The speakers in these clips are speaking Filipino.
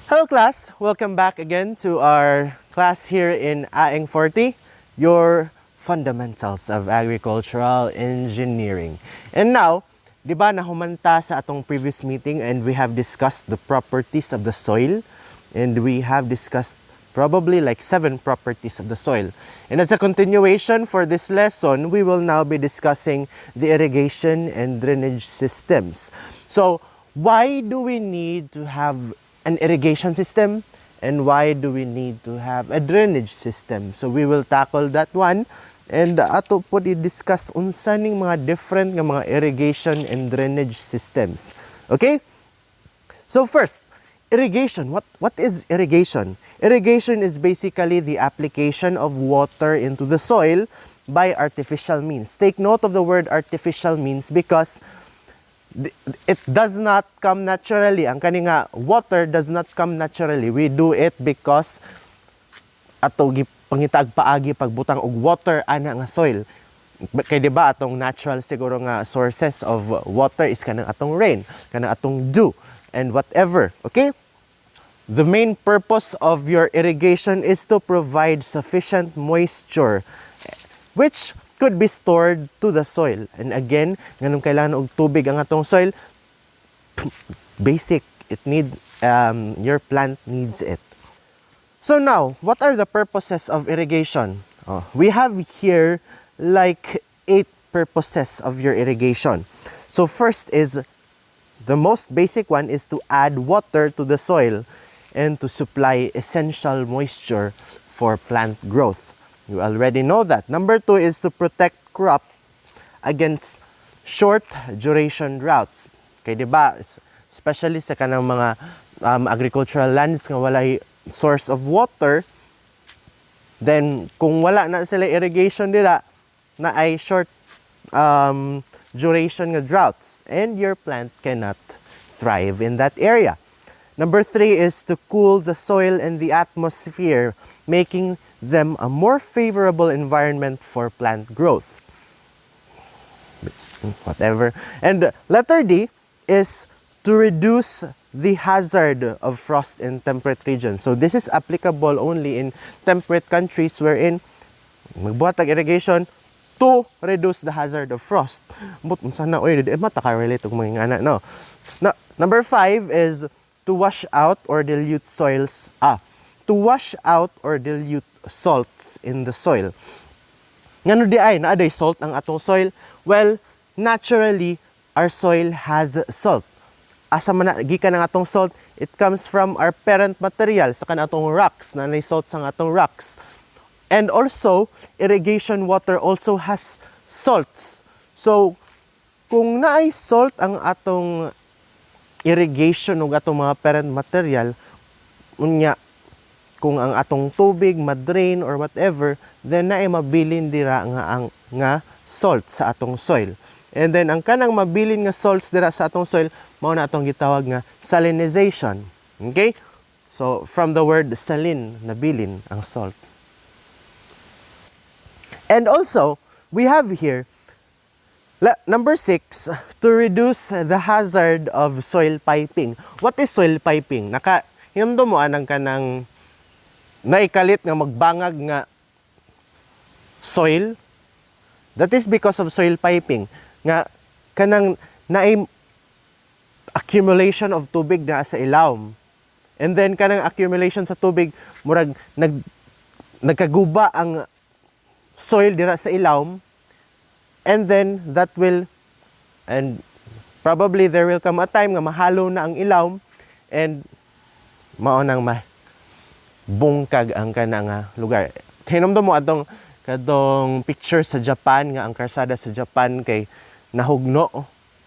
Hello class, welcome back again to our class here in AEng 40, your fundamentals of agricultural engineering. And now, di ba nahumanta sa atong previous meeting and we have discussed the properties of the soil and we have discussed probably like 7 properties of the soil. And as a continuation for this lesson, we will now be discussing the irrigation and drainage systems. So, why do we need to have an irrigation system and why do we need to have a drainage system? So we will tackle that one and ato po i-discuss unsa ning mga different nga mga irrigation and drainage systems. Okay? So first, irrigation. What is irrigation? Irrigation is basically the application of water into the soil by artificial means. Take note of the word artificial means because it does not come naturally. Ang kaninga water does not come naturally. We do it because ato pangitag paagi pagbutang og water ana nga soil. Kay di ba atong natural siguro nga sources of water is kanang atong rain, kanang atong dew and whatever. Okay? The main purpose of your irrigation is to provide sufficient moisture which could be stored to the soil. And again, nganong kailangan og tubig ang atong soil, basic, your plant needs it. So now, what are the purposes of irrigation? We have here like 8 purposes of your irrigation. So first is, the most basic one is to add water to the soil and to supply essential moisture for plant growth. You already know that. Number 2 is to protect crop against short duration droughts. Kaya diba, especially sa kanang mga agricultural lands nga walay source of water, then kung wala na sila irrigation nila, na ay short duration nga droughts and your plant cannot thrive in that area. Number 3 is to cool the soil and the atmosphere, making them a more favorable environment for plant growth. Whatever. And letter D is to reduce the hazard of frost in temperate regions. So this is applicable only in temperate countries wherein magbuhat ang irrigation to reduce the hazard of frost. But sana mata ka relate og mga anak no. Number 5 is to wash out or dilute soils. To wash out or dilute salts in the soil. Ngano di ay naaday salt ang atong soil? Well, naturally our soil has salt. Asa man gikan ang atong salt, it comes from our parent material sa kanatong rocks, nanay salt sa atong rocks. And also, irrigation water also has salts. So, kung naay salt ang atong irrigation ug atong mga parent material, unya kung ang atong tubig madrain or whatever, then naay mabilin dira nga salt sa atong soil. And then ang kanang mabilin nga salts dira sa atong soil mao na atong gitawag nga salinization. Okay? So from the word salin, nabilin ang salt. And also, we have here number 6, to reduce the hazard of soil piping. What is soil piping? Hinamdum mo anang kanang naikalit nga magbangag nga soil. That is because of soil piping. Nga kanang naay accumulation of tubig na sa ilawom. And then kanang accumulation sa tubig murag nagkaguba ang soil dira sa ilawom. And then that will, and probably there will come a time nga mahalo na ang ilawom and mao nang bungkag ang kanang lugar. Hinumdum mo kadong picture sa Japan nga ang karsada sa Japan kay nahugno,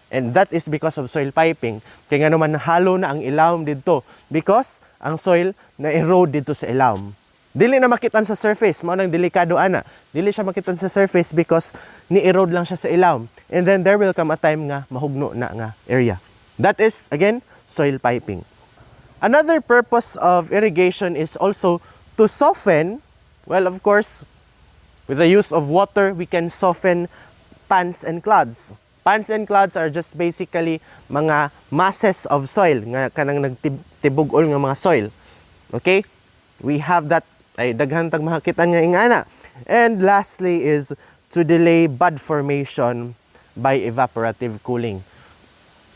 and that is because of soil piping. Kay nga naman halo na ang ilawom didto because ang soil na erode dito sa ilawom. Dili na makitan sa surface, mao nang delikado ana. Dili siya makitan sa surface because ni-erode lang siya sa ilawom. And then there will come a time nga mahugno na nga area. That is again soil piping. Another purpose of irrigation is also to soften. Well, of course, with the use of water, we can soften pans and clods. Pans and clods are just basically mga masses of soil nga kanang tibugol nga mga soil. Okay? We have that, ay daghan tag makakita nga ingana. And lastly is to delay bud formation by evaporative cooling.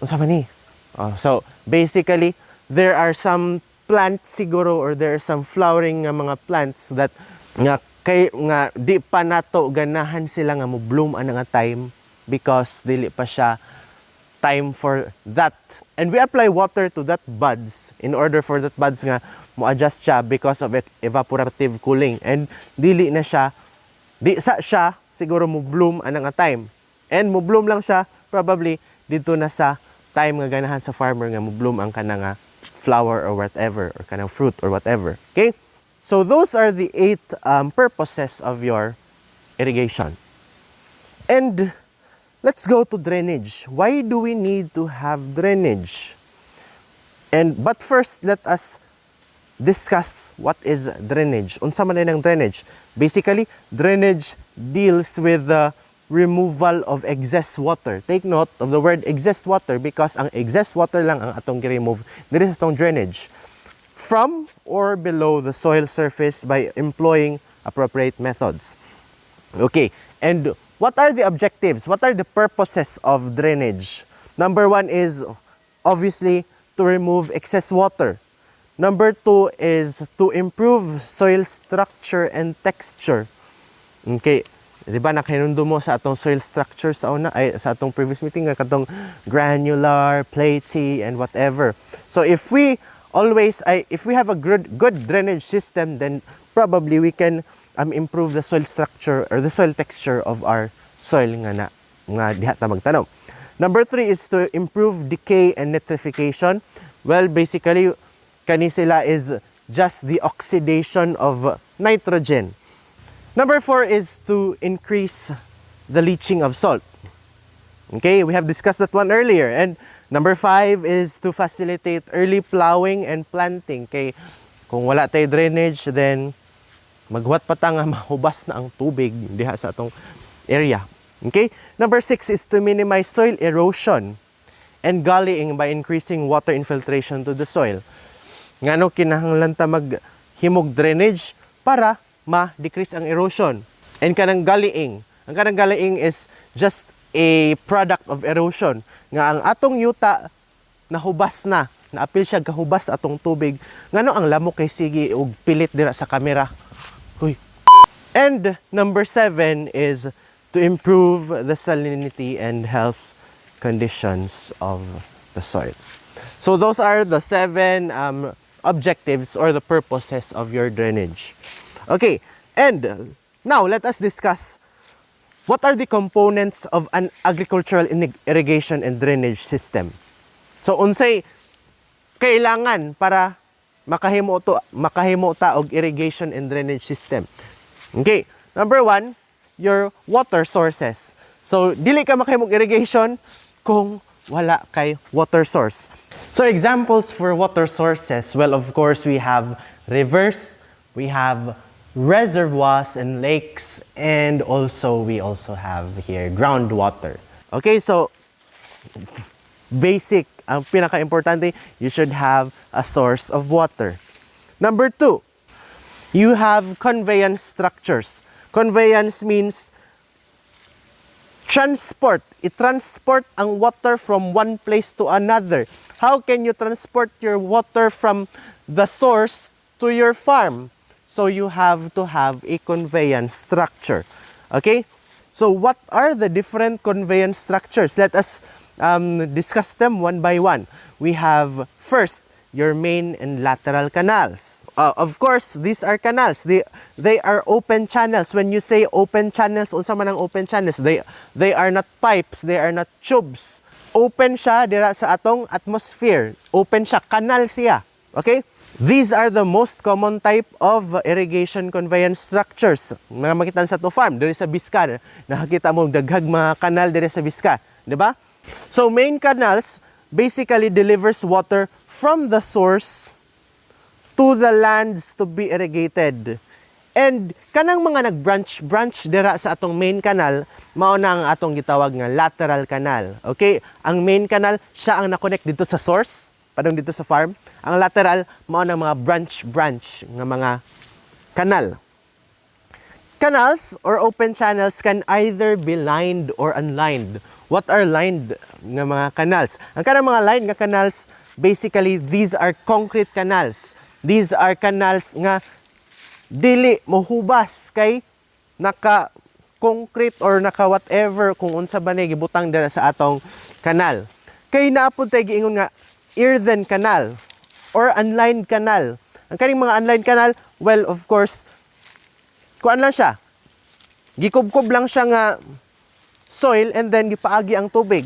Unsa man ni? So basically, there are some plants siguro, or there are some flowering nga mga plants that nga di pa nato ganahan sila nga mo bloom ana nga time because dili pa siya time for that. And we apply water to that buds in order for that buds nga mo adjust siya because of evaporative cooling. And dili sa siya siguro mo bloom ana nga time. And mo bloom lang siya probably dito na sa time nga ganahan sa farmer nga mo bloom ang kana nga flower or whatever, or kanang fruit or whatever. Okay? So those are the 8 purposes of your irrigation. And let's go to drainage. Why do we need to have drainage? But first, let us discuss what is drainage. Unsa man ang drainage? Basically, drainage deals with the removal of excess water. Take note of the word excess water because ang excess water lang ang atong gi-remove diri sa atong drainage from or below the soil surface by employing appropriate methods. Okay, and what are the objectives? What are the purposes of drainage? Number 1 is obviously to remove excess water. Number 2 is to improve soil structure and texture. Okay, di ba nakahinundo mo sa atong soil structure sa sa atong previous meeting nga katong granular, platy, and whatever. So if we have a good drainage system, then probably we can improve the soil structure or the soil texture of our soil nga diha ta magtanom. Number 3 is to improve decay and nitrification. Well, basically kani sila is just the oxidation of nitrogen. Number 4 is to increase the leaching of salt. Okay, we have discussed that one earlier. And number 5 is to facilitate early plowing and planting. Kay kung wala tay drainage, then maghuwat pa ta nga mahubas na ang tubig diha sa atong area. Okay? Number 6 is to minimize soil erosion and gullying by increasing water infiltration to the soil. Ngano kinahanglan ta maghimog drainage para ma-decrease ang erosion. And kanang gullying. Ang kanang gullying is just a product of erosion. Nga ang atong yuta nahubas na, naapil siya kahubas atong tubig. Ngano ang lamok kay sige og pilit dira sa kamera. Uy. And number 7 is to improve the salinity and health conditions of the soil. So those are the 7 objectives or the purposes of your drainage. Okay, and now let us discuss what are the components of an agricultural irrigation and drainage system. So unsay kailangan para makahimo ta og irrigation and drainage system. Okay, number 1, your water sources. So dili ka makahimo og irrigation kung wala kay water source. So examples for water sources, well, of course we have rivers, we have reservoirs and lakes, and we also have here groundwater. Okay, so basic, ang pinaka-importante, you should have a source of water. Number 2, you have conveyance structures. Conveyance means transport. I-transport ang water from one place to another. How can you transport your water from the source to your farm? So you have to have a conveyance structure. Okay? So what are the different conveyance structures? Let us discuss them one by one. We have first your main and lateral canals. Of course, these are canals. They are open channels. When you say open channels, unsa man ang open channels? They are not pipes, they are not tubes. Open siya dira sa atong atmosphere. Open siya, kanal siya. Okay? These are the most common type of irrigation conveyance structures. Mga makita sa to farm, diri sa Biska, nakakita mo daghag mga kanal diri sa Biska, di ba? So main canals basically delivers water from the source to the lands to be irrigated. And kanang mga nag-branch dira sa atong main canal, mao na ang atong gitawag nga lateral canal. Okay? Ang main canal, siya ang na-connect dito sa source. padung dito sa farm. Ang lateral mao ng mga branch nga mga kanal. Canals or open channels can either be lined or unlined. What are lined nga mga canals? Ang kanang mga lined nga canals, basically these are concrete canals. These are canals nga dili mohubas kay naka concrete or naka whatever kung unsa ba ni gibutang dira sa atong kanal. Kay naapod tay giingon nga earthen canal or unlined canal. Ang kaning mga unlined canal, well, of course, kuan lang siya. Gikubkob lang siya nga soil and then gipaagi ang tubig.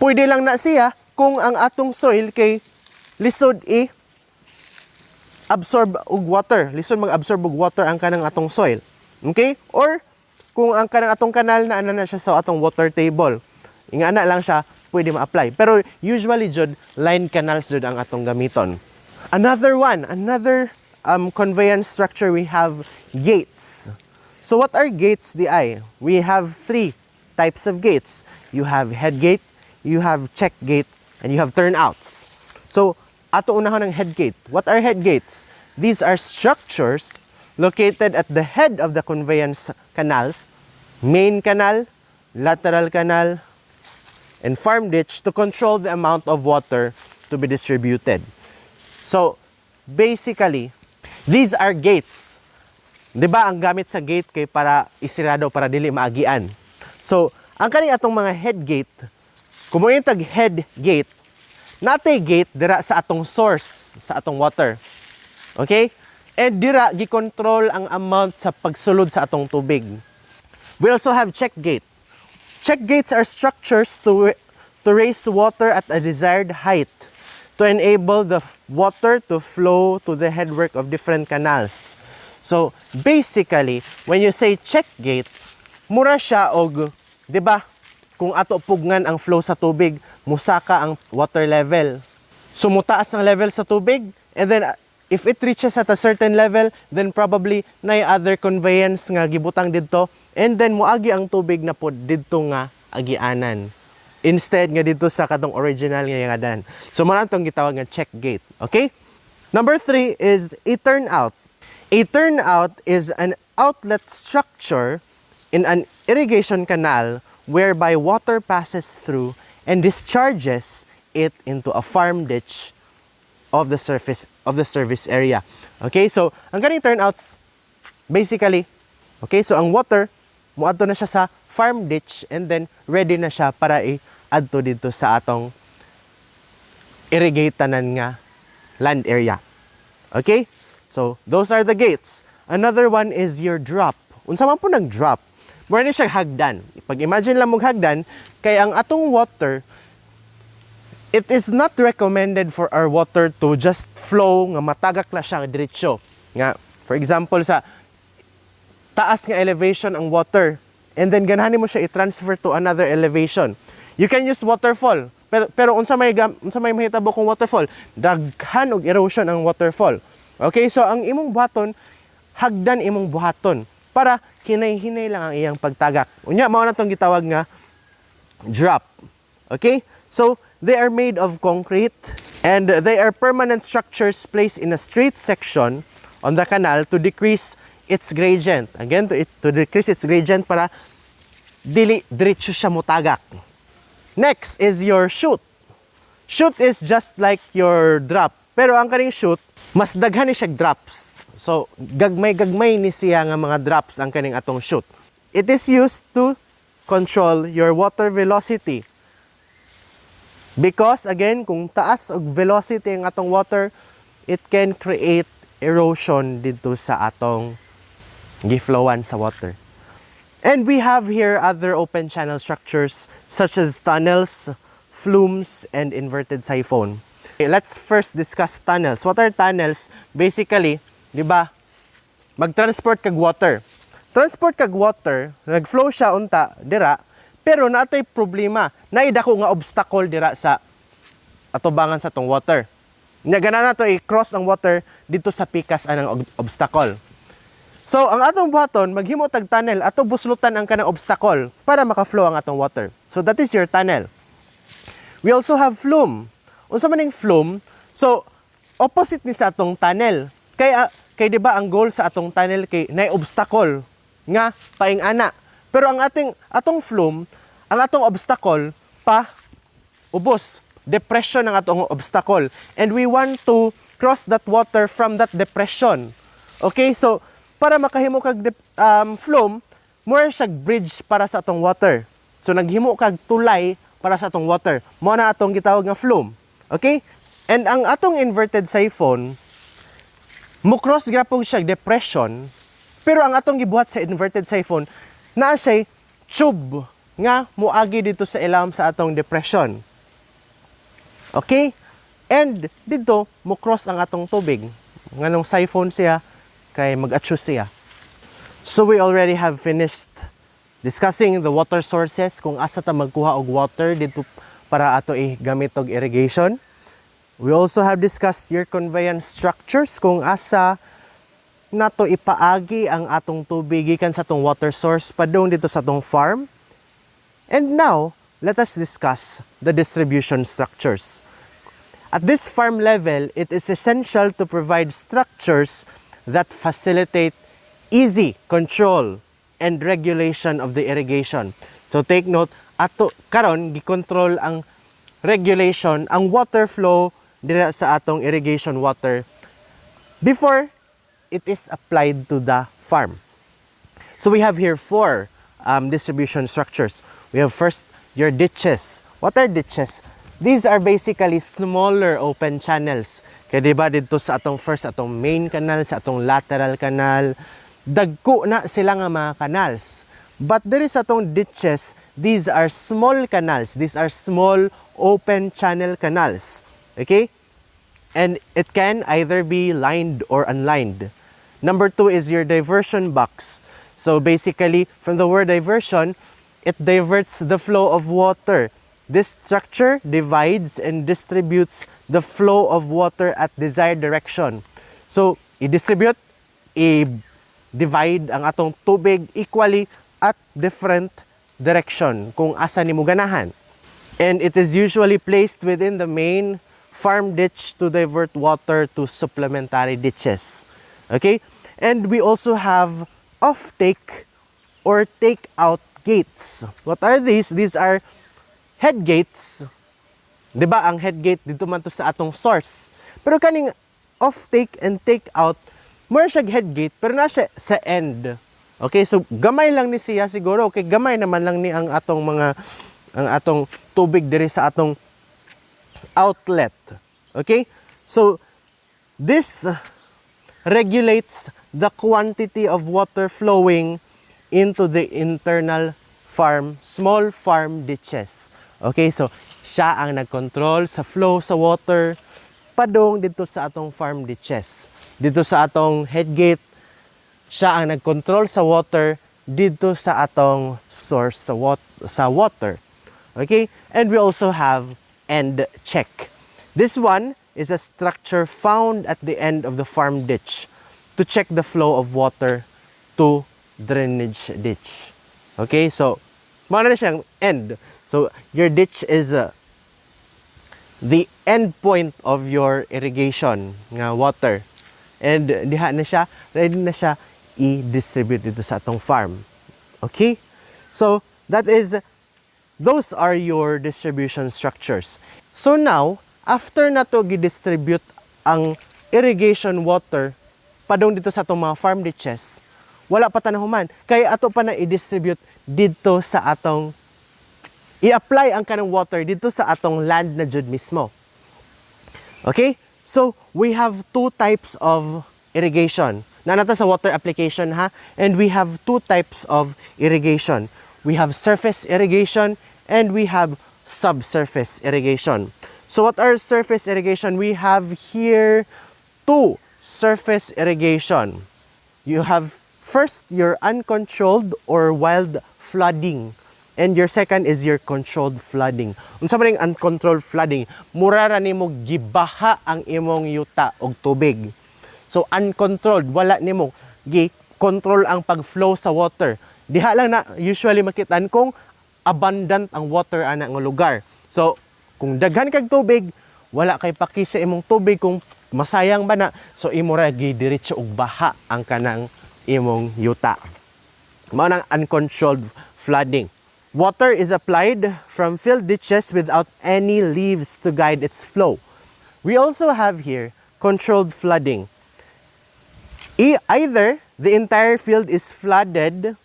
Pwede lang na siya kung ang atong soil kay lisod absorb og water. Lisod mag-absorb og water ang kanang atong soil. Okay? Or kung ang kanang atong kanal na ana na siya sa atong water table. Ingana lang siya, pwede ma-apply. Pero usually jud line canals jud ang atong gamiton. Another conveyance structure, we have gates. So what are gates di ay? We have 3 types of gates. You have head gate, you have check gate, and you have turnouts. So ato unahon ng head gate. What are head gates? These are structures located at the head of the conveyance canals, main canal, lateral canal, and farm ditch to control the amount of water to be distributed. So, basically, these are gates. 'Di ba ang gamit sa gate kay para isirado para dili maagian. So, ang kani atong mga head gate, kung mo tag head gate, natay gate dira sa atong source sa atong water. Okay? And dira gi-control ang amount sa pagsulod sa atong tubig. We also have check gate. Check gates are structures to raise water at a desired height to enable the water to flow to the headwork of different canals. So, basically, when you say check gate, mura siya og, 'di ba? Kung ato pugngan ang flow sa tubig, musaka ang water level. So, mutaas ang level sa tubig, and then if it reaches at a certain level, then probably na other conveyance nga gibutang didto, and then muagi ang tubig na pod didto nga agianan. Instead nga dito sa katong original nga yangadan. So mo tong gitawag nga check gate. Okay? Number 3 is a turnout. A turnout is an outlet structure in an irrigation canal whereby water passes through and discharges it into a farm ditch of the service area. Okay? So ang kaning turnouts basically, okay, so ang water moadto na siya sa farm ditch and then ready na siya para i-adto dito sa atong irrigatanan nga land area. Okay? So, those are the gates. Another one is your drop. Unsa man po nag-drop? Mura ni siya hagdan. Pag-imagine lang mong hagdan, kay ang atong water, it is not recommended for our water to just flow nga matagak la siya diretsyo. Nga, for example, sa taas nga elevation ang water, and then ganahan mo siya i-transfer to another elevation. You can use waterfall. Pero unsa may mahitabo kung waterfall, daghan og erosion ang waterfall. Okay, so ang imong buhaton, hagdan imong buhaton para hinay-hinay lang ang iyang pagtagak. Unya mao na tong gitawag nga drop. Okay? So they are made of concrete and they are permanent structures placed in a straight section on the canal to decrease its gradient. Again, to decrease its gradient para dili diretso siya motagak. Next is your chute. Chute is just like your drop. Pero ang kaning chute, mas daghan ni siya drops. So, gagmay-gagmay ni siya nga mga drops ang kaning atong chute. It is used to control your water velocity. Because, again, kung taas og velocity ang atong water, it can create erosion dito sa atong giflowan sa water. And we have here other open channel structures such as tunnels, flumes, and inverted siphon. Okay, let's first discuss tunnels. What are tunnels? Basically, di ba, mag-transport kag water. Transport kag water, nag-flow siya unta dira, pero natay problema, naidako nga obstacle dira sa atubangan sa tong water. Nya gana na to i-cross ang water dito sa pikas anang obstacle. So, ang atong buhaton, maghimo tag tunnel, ato buslutan ang kanang obstacle para maka-flow ang atong water. So, that is your tunnel. We also have flume. unsa man ning flume, so opposite ni sa atong tunnel. Kay di ba ang goal sa atong tunnel kay nay obstacle nga paing ana. Pero ang atong flume, ang atong obstacle pa ubos, depression ang atong obstacle, and we want to cross that water from that depression. Okay, so para makahimo kag flume, more siya bridge para sa atong water. So naghimo kag tulay para sa atong water. Mo na atong gitawag nga flume. Okay? And ang atong inverted siphon, mo cross grapog siya depression, pero ang atong gibuhat sa inverted siphon, naa siya tube nga muagi dito sa ilawom sa atong depression. Okay? And dito, mo cross ang atong tubig. Nganong siphon siya, kay mag-adjust siya. So we already have finished discussing the water sources, kung asa ta magkuha og water dito para ato gamit og irrigation. We also have discussed your conveyance structures, kung asa nato ipaagi ang atong tubig gikan sa atong water source padung dito sa atong farm. And now, let us discuss the distribution structures. At this farm level, it is essential to provide structures that facilitate easy control and regulation of the irrigation. So take note, ato karon gikontrol ang regulation, ang water flow dira sa atong irrigation water before it is applied to the farm. So we have here 4 distribution structures. We have first your ditches. What are ditches? These are basically smaller open channels. Kaya diba dito sa atong first, atong main canal, sa atong lateral canal, dagko na sila nga mga canals. But there is atong ditches, these are small canals. These are small open channel canals. Okay? And it can either be lined or unlined. Number 2 is your diversion box. So basically, from the word diversion, it diverts the flow of water. This structure divides and distributes the flow of water at desired direction. So, i-distribute, i-divide ang atong tubig equally at different direction kung asa nimo ganahan. And it is usually placed within the main farm ditch to divert water to supplementary ditches. Okay? And we also have off-take or take-out gates. What are these? These are head gates. 'Di ba ang head gate dito man to sa atong source. Pero kaning off-take and take-out, more siya head gate pero na siya sa end. Okay, so gamay lang ni siya siguro. Okay, gamay naman lang ni ang atong tubig diri sa atong outlet. Okay? So this regulates the quantity of water flowing into the internal small farm ditches. Okay, so siya ang nagkontrol sa flow sa water padung dito sa atong farm ditches. Dito sa atong head gate, siya ang nagkontrol sa water dito sa atong source sa water. Okay? And we also have end check. This one is a structure found at the end of the farm ditch to check the flow of water to drainage ditch. Okay? So, mao na siyang end. So, your ditch is the end point of your irrigation nga water. And diha na siya, ready na siya i-distribute dito sa atong farm. Okay? So, those are your distribution structures. So now, after na to gi-distribute ang irrigation water padung dito sa atong mga farm ditches, wala pa tanahuman. Kaya ato pa na i-distribute dito sa atong i-apply ang kanang water dito sa atong land na jud mismo. Okay? So, we have 2 types of irrigation. Nanata sa water application ha, and we have 2 types of irrigation. We have surface irrigation and we have subsurface irrigation. So what are surface irrigation? We have here 2 surface irrigation. You have first your uncontrolled or wild flooding. And your second is your controlled flooding. Unsa man ning uncontrolled flooding? Mura ra nimo gibaha ang imong yuta og tubig. So uncontrolled, wala nimo gi-control ang pag-flow sa water. Diha lang na usually makitaan kung abundant ang water ana nga lugar. So kung daghan kag tubig, wala kay paki sa imong tubig kung masayang ba na, so imo ra gidiretso og baha ang kanang imong yuta. Mao nang uncontrolled flooding. Water is applied from filled ditches without any leaves to guide its flow. We also have here controlled flooding. Either the entire field is flooded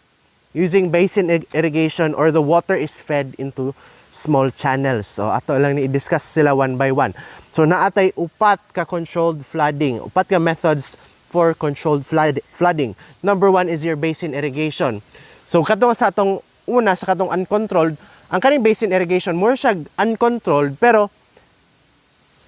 using basin irrigation or the water is fed into small channels. So ato lang ni i-discuss sila one by one. So naatay upat ka controlled flooding, upat ka methods for controlled flooding. Number 1 is your basin irrigation. So katong sa atong una sa katong uncontrolled, ang kaning basin irrigation more siya uncontrolled pero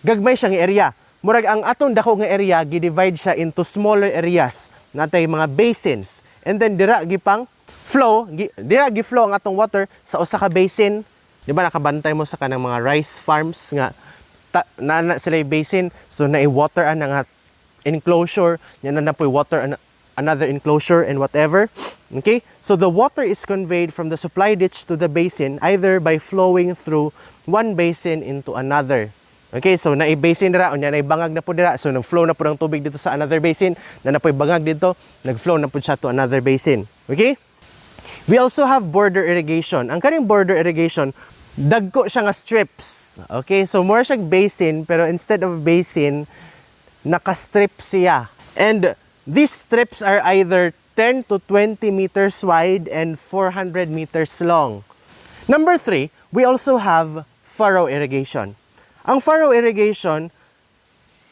gagmay siyang area. Murag ang atong dako nga area gi-divide siya into smaller areas. Natay mga basins. And then dira gipang flow, dira gi-flow ang atong water sa usa ka basin. Di ba nakabantay mo sa kanang mga rice farms nga na sila basin, so na-water ang nga enclosure, yan na po water another enclosure and whatever. Okay? So the water is conveyed from the supply ditch to the basin either by flowing through one basin into another. Okay, so na-basin dira, unya na-bangag na po dira, so nag-flow na po ng tubig dito sa another basin, na po bangag dito, nag-flow na po siya to another basin. Okay? We also have border irrigation. Ang kaning border irrigation, dagko siya nga strips. Okay, so more siya basin, pero instead of basin, naka-strip siya. And these strips are either 10 to 20 meters wide and 400 meters long. Number 3, we also have furrow irrigation. Ang furrow irrigation,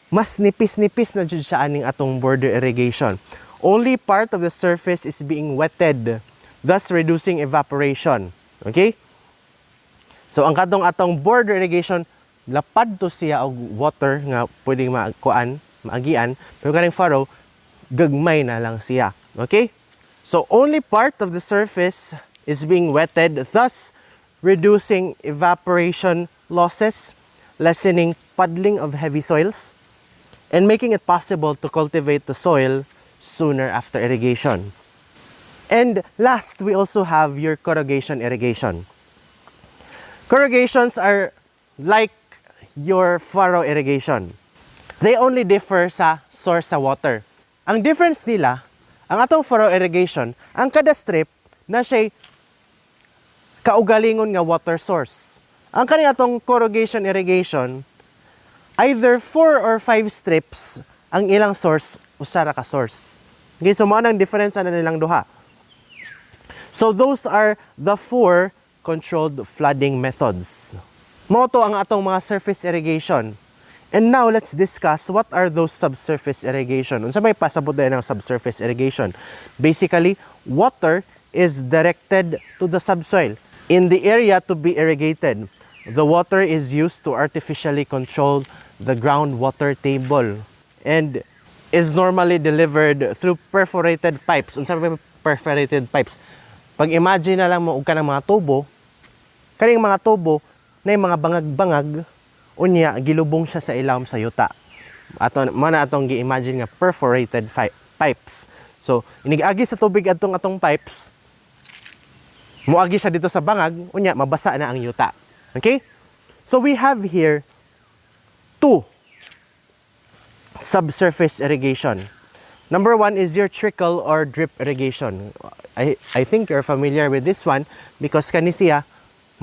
mas nipis-nipis na jud siya aning atong border irrigation. Only part of the surface is being wetted, thus reducing evaporation. Okay? So ang katong atong border irrigation, lapad to siya og water nga pwedeng maagian, pero kaning furrow, gagmay na lang siya. Okay? So only part of the surface is being wetted, thus reducing evaporation losses, lessening puddling of heavy soils, and making it possible to cultivate the soil sooner after irrigation. And last, we also have your corrugation irrigation. Corrugations are like your furrow irrigation. They only differ sa source sa water. Ang difference nila, ang atong furrow irrigation, ang kada strip na siya kaugalingon nga water source. Ang kaning atong corrugation irrigation, either 4 or 5 strips ang ilang source, usara ka source. Okay, so mao nang difference na nilang duha. So those are the 4 controlled flooding methods. Moto ang atong mga surface irrigation. And now let's discuss what are those subsurface irrigation. Unsa may pasabot ng subsurface irrigation? Basically, water is directed to the subsoil in the area to be irrigated. The water is used to artificially control the groundwater table and is normally delivered through perforated pipes. Unsa may perforated pipes? Pag imagine na lang mo og kanang mga tubo, kaning mga tubo na yung mga bangag-bangag, unya gilubong siya sa ilawom sa yuta. Ato mana atong gi-imagine nga perforated pipes. So inigagi sa tubig atong pipes, muagi siya dito sa bangag, unya mabasa na ang yuta. Okay? So we have here 2 subsurface irrigation. Number 1 is your trickle or drip irrigation. I think you're familiar with this one because kanisiya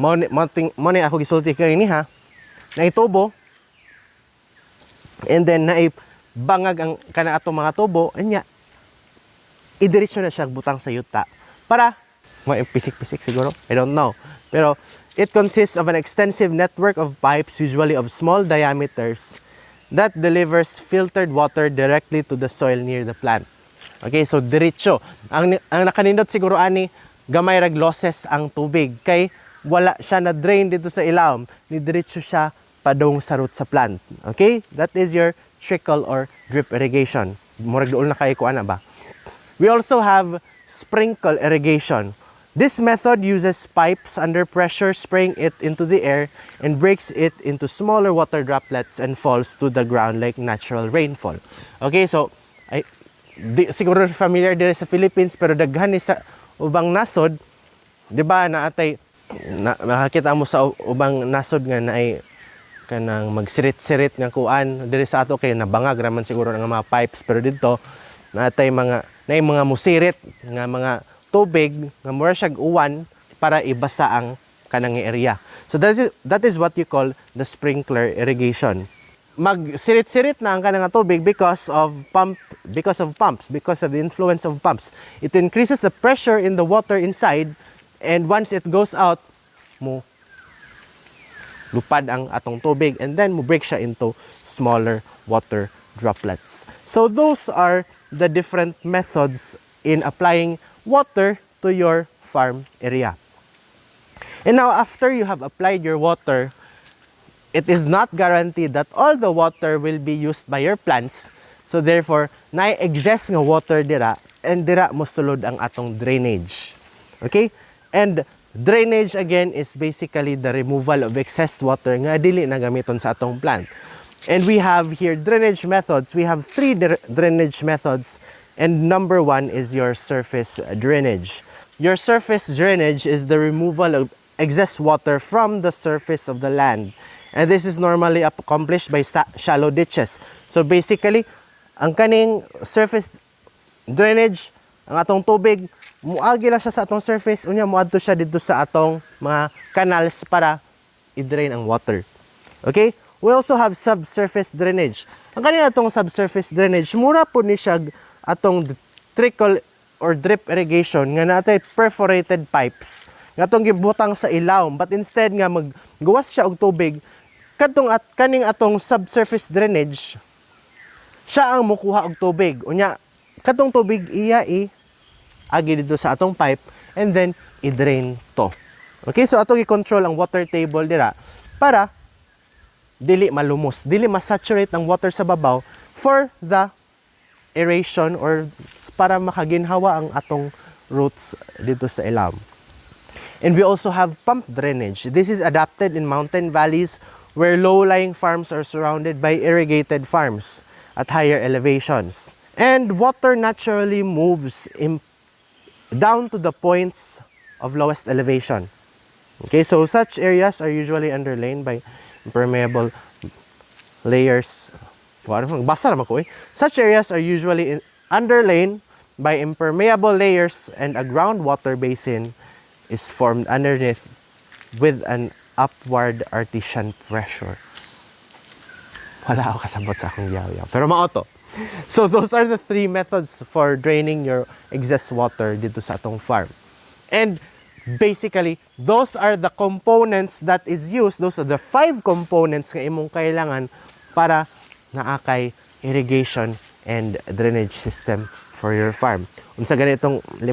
mo na ako gisulti kay niha na itubo and then na bangag ang kana atong mga tubo anya idiretso na siya butang sa yuta para mo pisik-pisik siguro, I don't know, pero it consists of an extensive network of pipes, usually of small diameters, that delivers filtered water directly to the soil near the plant. Okay, so diretso ang nakanindot siguro ani gamay rag losses ang tubig kay wala siya na drain dito sa ilawom, ni diretso siya padung sa root sa plant. Okay? That is your trickle or drip irrigation. Murag dool na kay ko ana ba? We also have sprinkle irrigation. This method uses pipes under pressure, spraying it into the air and breaks it into smaller water droplets and falls to the ground like natural rainfall. Okay, so siguro familiar dire sa Philippines pero daghan ni sa ubang nasod, di ba, na atay nakakita mo sa ubang nasod nga na ay kanang magsirit-sirit nga kuan diri sa ato kay nabangag raman siguro nga mga pipes, pero dito natay mga musirit nga mga tubig nga mura siyag uwan para ibasa ang kanang area. So that is what you call the sprinkler irrigation. Magsirit-sirit na ang kanang tubig because of the influence of pumps. It increases the pressure in the water inside, and once it goes out, mo lupad ang atong tubig, and then mo break siya into smaller water droplets. So those are the different methods in applying water to your farm area. And now, after you have applied your water, it is not guaranteed that all the water will be used by your plants. So therefore, na-excess nga water dira, and dira mo sulod ang atong drainage. Okay? And drainage again is basically the removal of excess water nga dili na gamiton sa atong plant. And we have here drainage methods. We have 3 drainage methods, and number 1 is your surface drainage. Your surface drainage is the removal of excess water from the surface of the land. And this is normally accomplished by shallow ditches. So basically, ang kaning surface drainage, ang atong tubig, muagi lang siya sa atong surface, unya muadto siya dito sa atong mga canals para i-drain ang water. Okay? We also have subsurface drainage. Ang kaning atong subsurface drainage, mura po ni siya atong trickle or drip irrigation nga natay perforated pipes nga atong gibutang sa ilawom, but instead nga maggawas siya og tubig kaning atong subsurface drainage, siya ang mukuha og tubig. Unya katong tubig iya agi dito sa atong pipe, and then i-drain to. Okay, so atong i-control ang water table dira para dili malumos, dili masaturate ang water sa babaw for the aeration or para makaginhawa ang atong roots dito sa ilawom. And we also have pump drainage. This is adapted in mountain valleys where low-lying farms are surrounded by irrigated farms at higher elevations. And water naturally moves down to the points of lowest elevation. Okay, so such areas are usually underlain by impermeable layers. Such areas are usually underlain by impermeable layers, and a groundwater basin is formed underneath with an upward artesian pressure. Wala ako kasabot sa akong yaw-yaw, pero maoto. So those are the 3 methods for draining your excess water dito sa atong farm. And basically, those are the components that is used. Those are the 5 components nga imong kailangan para naakay irrigation and drainage system for your farm. Unsa ganitong 5?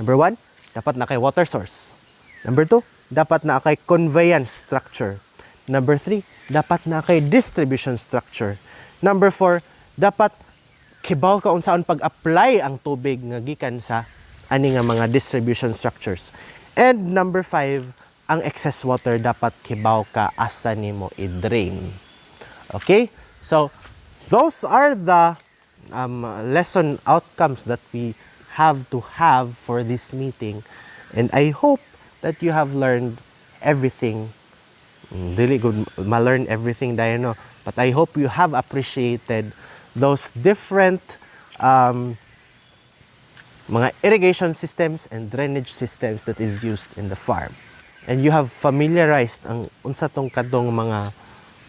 Number 1, dapat na kay water source. Number 2, dapat na kay conveyance structure. Number 3, dapat na kay distribution structure. Number 4, dapat kibaw ka unsaon pag-apply ang tubig nga gikan sa ani nga mga distribution structures. And number 5, ang excess water dapat kibaw ka asa nimo i-drain. Okay? So those are the lesson outcomes that we have to have for this meeting, and I hope that you have learned everything. Dili good ma-learn everything dayon, no? But I hope you have appreciated those different mga irrigation systems and drainage systems that is used in the farm. And you have familiarized ang unsa tong kadtong mga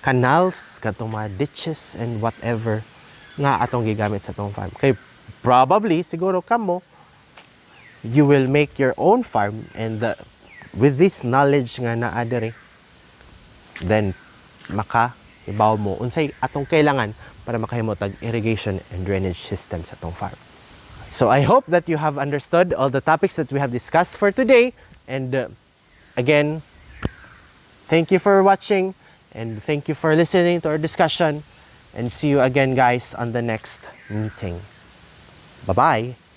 canals, kadtong mga ditches and whatever nga atong gigamit sa atong farm. Kay probably siguro kamo you will make your own farm, and with this knowledge nga naa diri, then ibaw mo unsay atong kailangan para makahimutag irrigation and drainage system sa atong farm. So I hope that you have understood all the topics that we have discussed for today, and again, thank you for watching, and thank you for listening to our discussion, and see you again guys on the next meeting. Bye-bye.